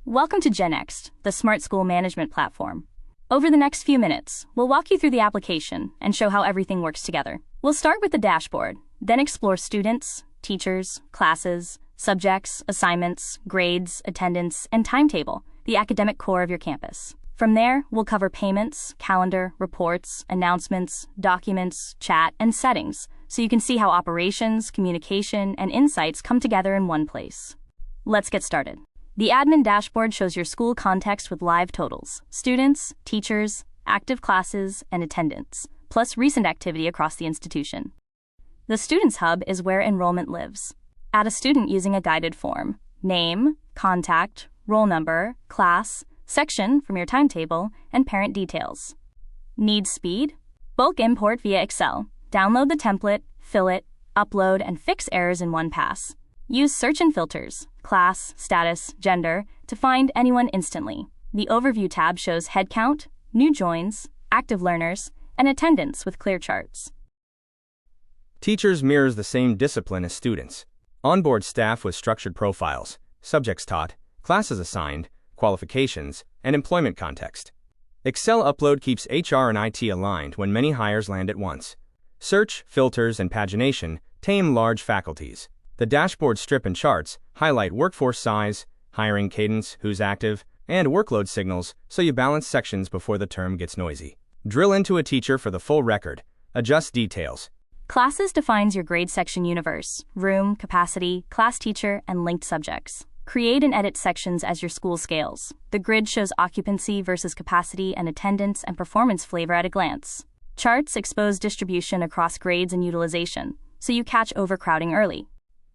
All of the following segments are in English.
Welcome to GenXT, the Smart School Management Platform. Over the next few minutes, we'll walk you through the application and show how everything works together. We'll start with the dashboard, then explore students, teachers, classes, subjects, assignments, grades, attendance, and timetable, the academic core of your campus. From there, we'll cover payments, calendar, reports, announcements, documents, chat, and settings, so you can see how operations, communication, and insights come together in one place. Let's get started. The Admin Dashboard shows your school context with live totals, students, teachers, active classes, and attendance, plus recent activity across the institution. The Students Hub is where enrollment lives. Add a student using a guided form: name, contact, roll number, class, section from your timetable, and parent details. Need speed? Bulk import via Excel. Download the template, fill it, upload, and fix errors in one pass. Use search and filters, class, status, gender, to find anyone instantly. The Overview tab shows headcount, new joins, active learners, and attendance with clear charts. Teachers mirrors the same discipline as students. Onboard staff with structured profiles, subjects taught, classes assigned, qualifications, and employment context. Excel upload keeps HR and IT aligned when many hires land at once. Search, filters, and pagination tame large faculties. The dashboard strip and charts highlight workforce size, hiring cadence, who's active, and workload signals so you balance sections before the term gets noisy. Drill into a teacher for the full record. Adjust details. Classes defines your grade section universe: room, capacity, class teacher, and linked subjects. Create and edit sections as your school scales. The grid shows occupancy versus capacity and attendance and performance flavor at a glance. Charts expose distribution across grades and utilization, so you catch overcrowding early.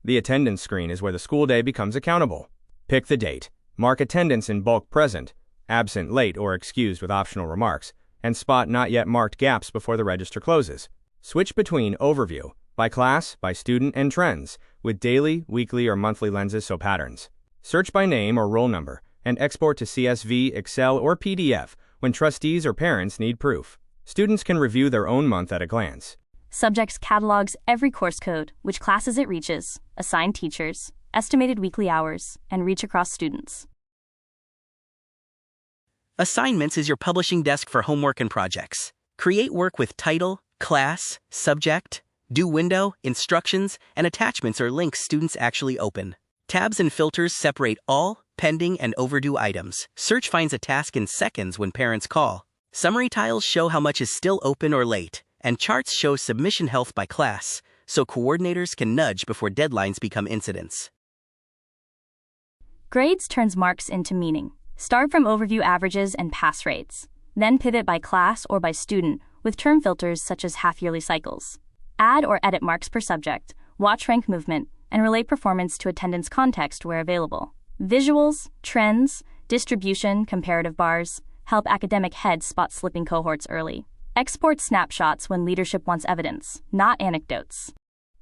The attendance screen is where the school day becomes accountable. Pick the date, mark attendance in bulk present, absent, late, or excused with optional remarks, and spot not yet marked gaps before the register closes. Switch between overview, by class, by student, and trends, with daily, weekly, or monthly lenses so patterns. Search by name or roll number, and export to CSV, Excel, or PDF when trustees or parents need proof. Students can review their own month at a glance. Subjects catalogs every course code, which classes it reaches, assigned teachers, estimated weekly hours, and reach across students. Assignments is your publishing desk for homework and projects. Create work with title, class, subject, due window, instructions, and attachments or links students actually open. Tabs and filters separate all, pending, and overdue items. Search finds a task in seconds when parents call. Summary tiles show how much is still open or late, and charts show submission health by class, so coordinators can nudge before deadlines become incidents. Grades turns marks into meaning. Start from overview averages and pass rates. Then pivot by class or by student with term filters such as half-yearly cycles. Add or edit marks per subject, watch rank movement, and relate performance to attendance context where available. Visuals, trends, distribution, comparative bars help academic heads spot slipping cohorts early. Export snapshots when leadership wants evidence, not anecdotes.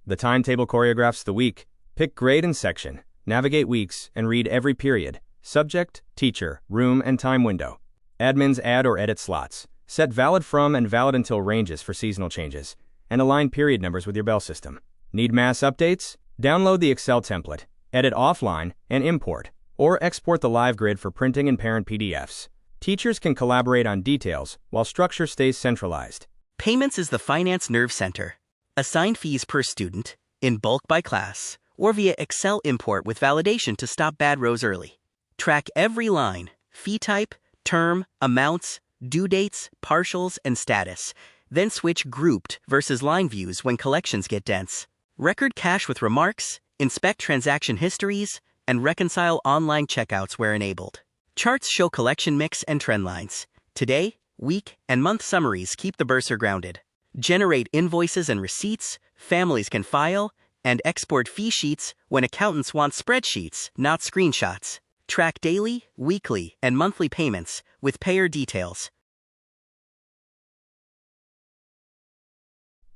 The timetable choreographs the week. Pick grade and section, navigate weeks, and read every period, subject, teacher, room, and time window. Admins add or edit slots. Set valid from and valid until ranges for seasonal changes, and align period numbers with your bell system. Need mass updates? Download the Excel template, edit offline, and import, or export the live grid for printing and parent PDFs. Teachers can collaborate on details while structure stays centralized. Payments is the finance nerve center. Assign fees per student, in bulk by class, or via Excel import with validation to stop bad rows early. Track every line, fee type, term, amounts, due dates, partials, and status. Then switch grouped versus line views when collections get dense. Record cash with remarks, inspect transaction histories, and reconcile online checkouts where enabled. Charts show collection mix and trend lines. Today, week, and month summaries keep the bursar grounded. Generate invoices and receipts, families can file, and export fee sheets when accountants want spreadsheets, not screenshots. Track daily, weekly, and monthly payments with payer details.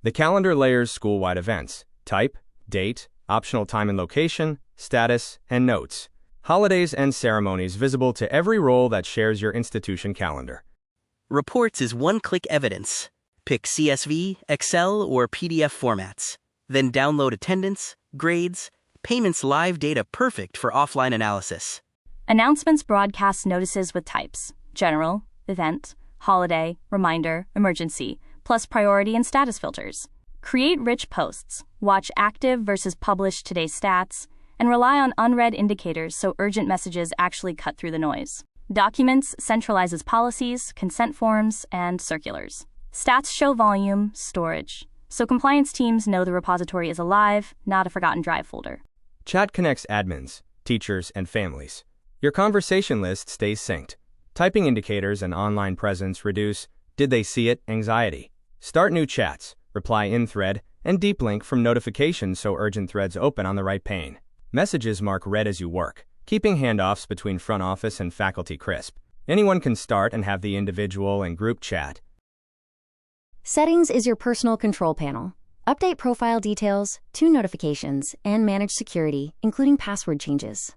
The calendar layers school-wide events, type, date, optional time and location, status, and notes. Holidays and ceremonies visible to every role that shares your institution calendar. Reports is one-click evidence. Pick CSV, Excel, or PDF formats. Then download attendance, grades, payments live data perfect for offline analysis. Announcements broadcast notices with types: general, event, holiday, reminder, emergency, plus priority and status filters. Create rich posts, watch active versus published today's stats, and rely on unread indicators so urgent messages actually cut through the noise. Documents centralizes policies, consent forms, and circulars. Stats show volume, storage, so compliance teams know the repository is alive, not a forgotten drive folder. Chat connects admins, teachers, and families. Your conversation list stays synced. Typing indicators and online presence reduce "did they see it" anxiety. Start new chats, reply in thread, and deep link from notifications so urgent threads open on the right pane. Messages mark read as you work, keeping handoffs between front office and faculty crisp. Anyone can start and have the individual and group chat. Settings is your personal control panel. Update profile details, tune notifications, and manage security, including password changes.